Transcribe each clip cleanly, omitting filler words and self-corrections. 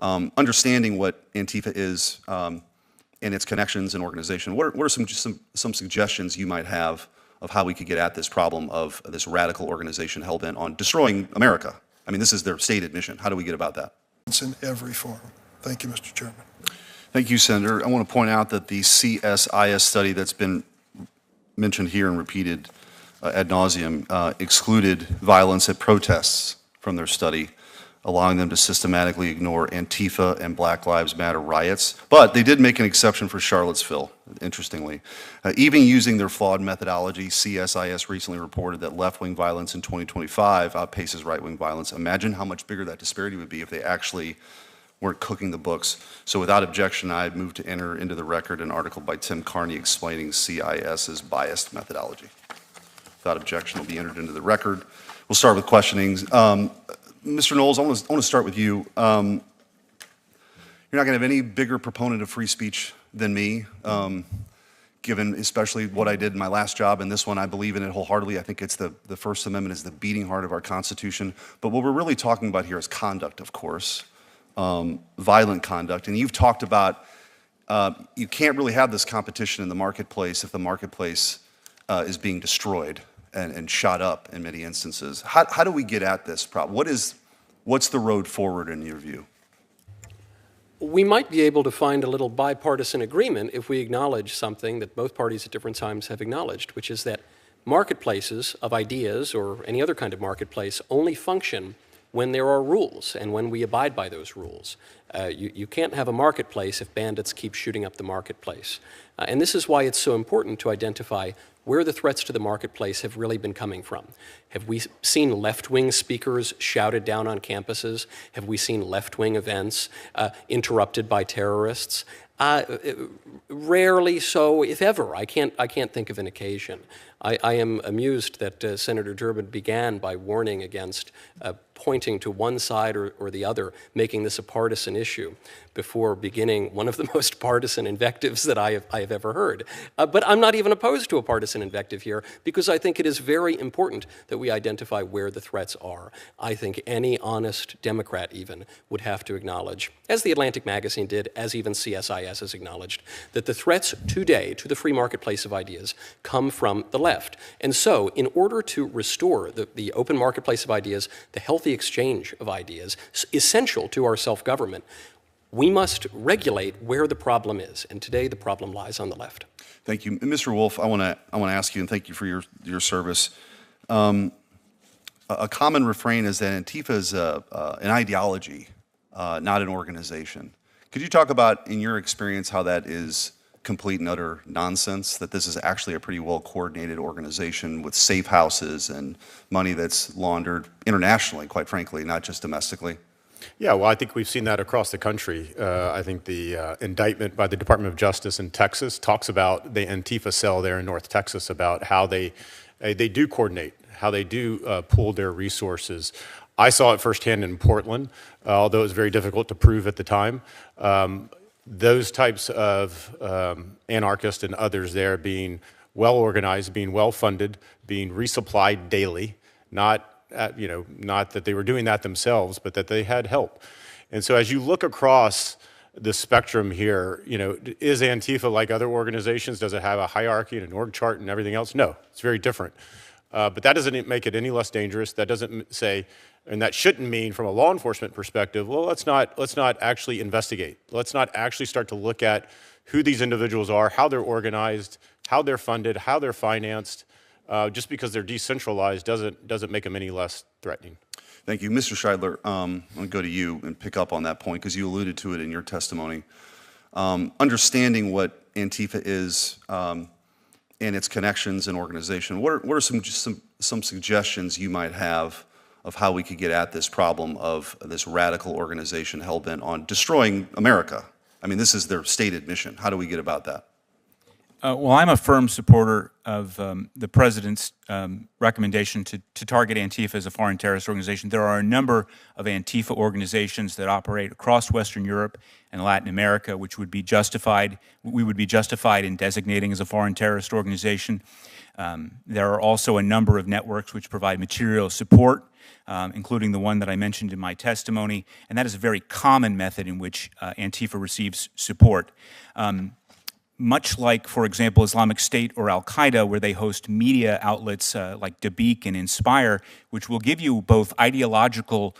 Understanding what Antifa is and its connections and organization, what are some suggestions you might have of how we could get at this problem of this radical organization hell-bent on destroying America? I mean, this is their stated mission. How do we get about that? It's in every form. Thank you, Mr. Chairman. Thank you, Senator. I want to point out that the CSIS study that's been mentioned here and repeated ad nauseum excluded violence at protests from their study, allowing them to systematically ignore Antifa and Black Lives Matter riots. But they did make an exception for Charlottesville, interestingly. Even using their flawed methodology, CSIS recently reported that left-wing violence in 2025 outpaces right-wing violence. Imagine how much bigger that disparity would be if they actually weren't cooking the books. So without objection, I move to enter into the record an article by Tim Carney explaining CIS's biased methodology. Without objection, will be entered into the record. We'll start with questionings. Mr. Knowles, I want to start with you. You're not going to have any bigger proponent of free speech than me, given especially what I did in my last job and this one. I believe in it wholeheartedly. I think it's the First Amendment is the beating heart of our Constitution. But what we're really talking about here is conduct, of course, violent conduct. And you've talked about you can't really have this competition in the marketplace if the marketplace is being destroyed and shot up in many instances. How do we get at this problem? What's the road forward in your view? We might be able to find a little bipartisan agreement if we acknowledge something that both parties at different times have acknowledged, which is that marketplaces of ideas or any other kind of marketplace only function when there are rules and when we abide by those rules. You can't have a marketplace if bandits keep shooting up the marketplace. And this is why it's so important to identify where the threats to the marketplace have really been coming from. Have we seen left-wing speakers shouted down on campuses? Have we seen left-wing events interrupted by terrorists? Rarely so, if ever. I can't think of an occasion. I am amused that Senator Durbin began by warning against pointing to one side or the other, making this a partisan issue, before beginning one of the most partisan invectives that I have ever heard. But I'm not even opposed to a partisan invective here, because I think it is very important that we identify where the threats are. I think any honest Democrat even would have to acknowledge, as the Atlantic magazine did, as even CSIS has acknowledged, that the threats today to the free marketplace of ideas come from the left. And so, in order to restore the open marketplace of ideas, the healthy exchange of ideas, essential to our self-government, we must regulate where the problem is. And today, the problem lies on the left. Thank you. Mr. Wolf, I want to ask you, and thank you for your service. A common refrain is that Antifa is an ideology, not an organization. Could you talk about, in your experience, how that is complete and utter nonsense, that this is actually a pretty well-coordinated organization with safe houses and money that's laundered internationally, quite frankly, not just domestically? Yeah, well, I think we've seen that across the country. I think the indictment by the Department of Justice in Texas talks about the Antifa cell there in North Texas, about how they do coordinate, how they do pool their resources. I saw it firsthand in Portland, although it was very difficult to prove at the time. Those types of anarchists and others there being well organized, being well funded, being resupplied daily, not that they were doing that themselves, but that they had help. And so as you look across the spectrum here, is Antifa like other organizations? Does it have a hierarchy and an org chart and everything else? No, it's very different. But that doesn't make it any less dangerous. That doesn't say, and that shouldn't mean from a law enforcement perspective, well, let's not actually investigate. Let's not actually start to look at who these individuals are, how they're organized, how they're funded, how they're financed. Just because they're decentralized doesn't make them any less threatening. Thank you. Mr. Scheidler, I'm going to go to you and pick up on that point because you alluded to it in your testimony. Understanding what Antifa is and its connections and organization, what are some suggestions you might have of how we could get at this problem of this radical organization hell-bent on destroying America? I mean, this is their stated mission. How do we get about that? Well, I'm a firm supporter of the President's recommendation to target Antifa as a foreign terrorist organization. There are a number of Antifa organizations that operate across Western Europe and Latin America, which would be justified, we would be justified in designating as a foreign terrorist organization. There are also a number of networks which provide material support including the one that I mentioned in my testimony, and that is a very common method in which Antifa receives support. Much like, for example, Islamic State or Al-Qaeda, where they host media outlets like Dabiq and Inspire, which will give you both ideological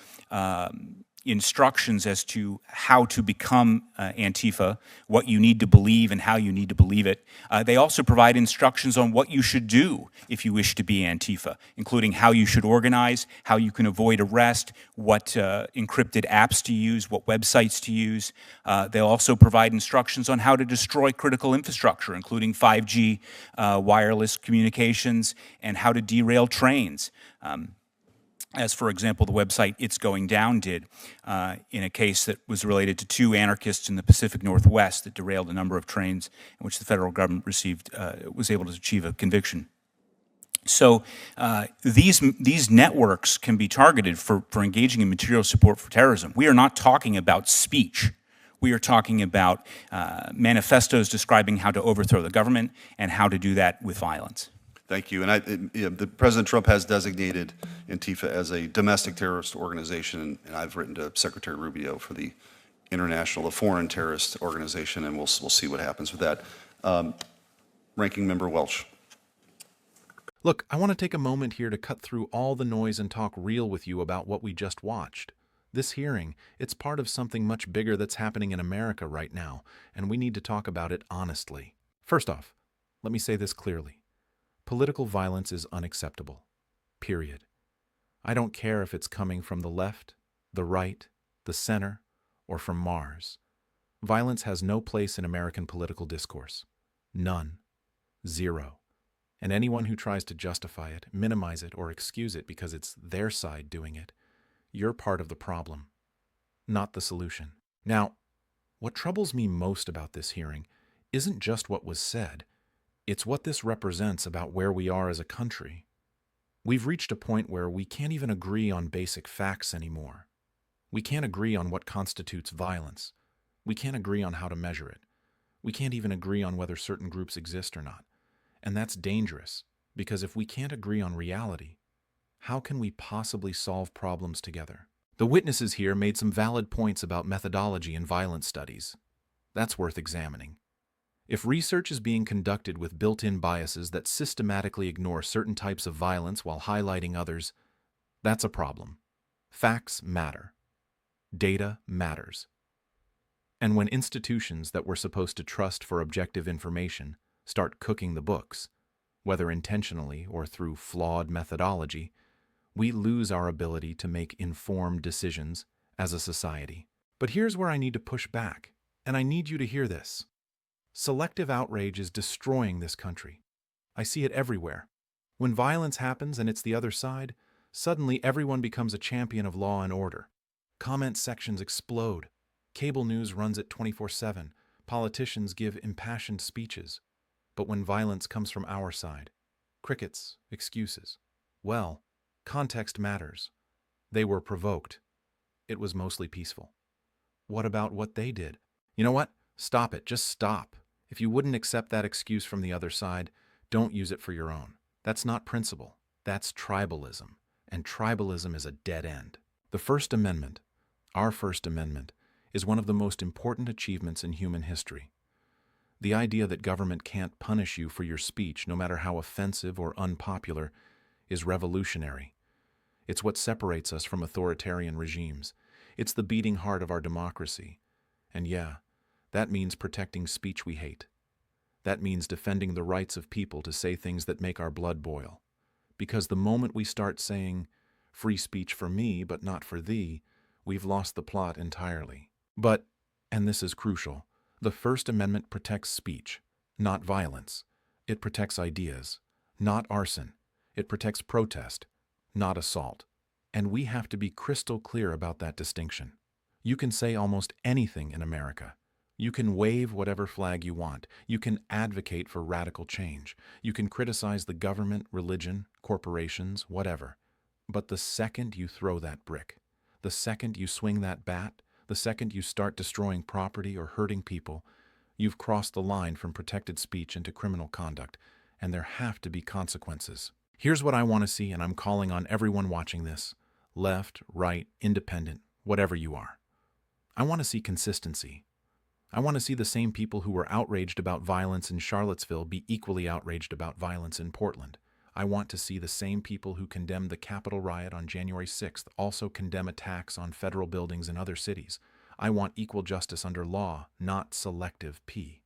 instructions as to how to become Antifa, what you need to believe and how you need to believe it. They also provide instructions on what you should do if you wish to be Antifa, including how you should organize, how you can avoid arrest, what encrypted apps to use, what websites to use. They'll also provide instructions on how to destroy critical infrastructure, including 5G wireless communications, and how to derail trains. As, for example, the website It's Going Down did in a case that was related to 2 anarchists in the Pacific Northwest that derailed a number of trains in which the federal government was able to achieve a conviction. So these networks can be targeted for engaging in material support for terrorism. We are not talking about speech. We are talking about manifestos describing how to overthrow the government and how to do that with violence. Thank you. And President Trump has designated Antifa as a domestic terrorist organization, and I've written to Secretary Rubio for the foreign terrorist organization, and we'll see what happens with that. Ranking Member Welch. Look, I want to take a moment here to cut through all the noise and talk real with you about what we just watched. This hearing, it's part of something much bigger that's happening in America right now, and we need to talk about it honestly. First off, let me say this clearly. Political violence is unacceptable. Period. I don't care if it's coming from the left, the right, the center, or from Mars. Violence has no place in American political discourse. None. Zero. And anyone who tries to justify it, minimize it, or excuse it because it's their side doing it, you're part of the problem, not the solution. Now, what troubles me most about this hearing isn't just what was said. It's what this represents about where we are as a country. We've reached a point where we can't even agree on basic facts anymore. We can't agree on what constitutes violence. We can't agree on how to measure it. We can't even agree on whether certain groups exist or not. And that's dangerous, because if we can't agree on reality, how can we possibly solve problems together? The witnesses here made some valid points about methodology in violence studies. That's worth examining. If research is being conducted with built-in biases that systematically ignore certain types of violence while highlighting others, that's a problem. Facts matter. Data matters. And when institutions that we're supposed to trust for objective information start cooking the books, whether intentionally or through flawed methodology, we lose our ability to make informed decisions as a society. But here's where I need to push back, and I need you to hear this. Selective outrage is destroying this country. I see it everywhere. When violence happens and it's the other side, suddenly everyone becomes a champion of law and order. Comment sections explode. Cable news runs it 24/7. Politicians give impassioned speeches. But when violence comes from our side, crickets, excuses. Well, context matters. They were provoked. It was mostly peaceful. What about what they did? You know what? Stop it. Just stop. If you wouldn't accept that excuse from the other side, don't use it for your own. That's not principle. That's tribalism. And tribalism is a dead end. The First Amendment, our First Amendment, is one of the most important achievements in human history. The idea that government can't punish you for your speech, no matter how offensive or unpopular, is revolutionary. It's what separates us from authoritarian regimes. It's the beating heart of our democracy. And yeah, that means protecting speech we hate. That means defending the rights of people to say things that make our blood boil. Because the moment we start saying, free speech for me, but not for thee, we've lost the plot entirely. But, and this is crucial, the First Amendment protects speech, not violence. It protects ideas, not arson. It protects protest, not assault. And we have to be crystal clear about that distinction. You can say almost anything in America. You can wave whatever flag you want. You can advocate for radical change. You can criticize the government, religion, corporations, whatever. But the second you throw that brick, the second you swing that bat, the second you start destroying property or hurting people, you've crossed the line from protected speech into criminal conduct, and there have to be consequences. Here's what I want to see, and I'm calling on everyone watching this. left, right, independent, whatever you are. I want to see consistency. I want to see the same people who were outraged about violence in Charlottesville be equally outraged about violence in Portland. I want to see the same people who condemned the Capitol riot on January 6th also condemn attacks on federal buildings in other cities. I want equal justice under law, not selective P.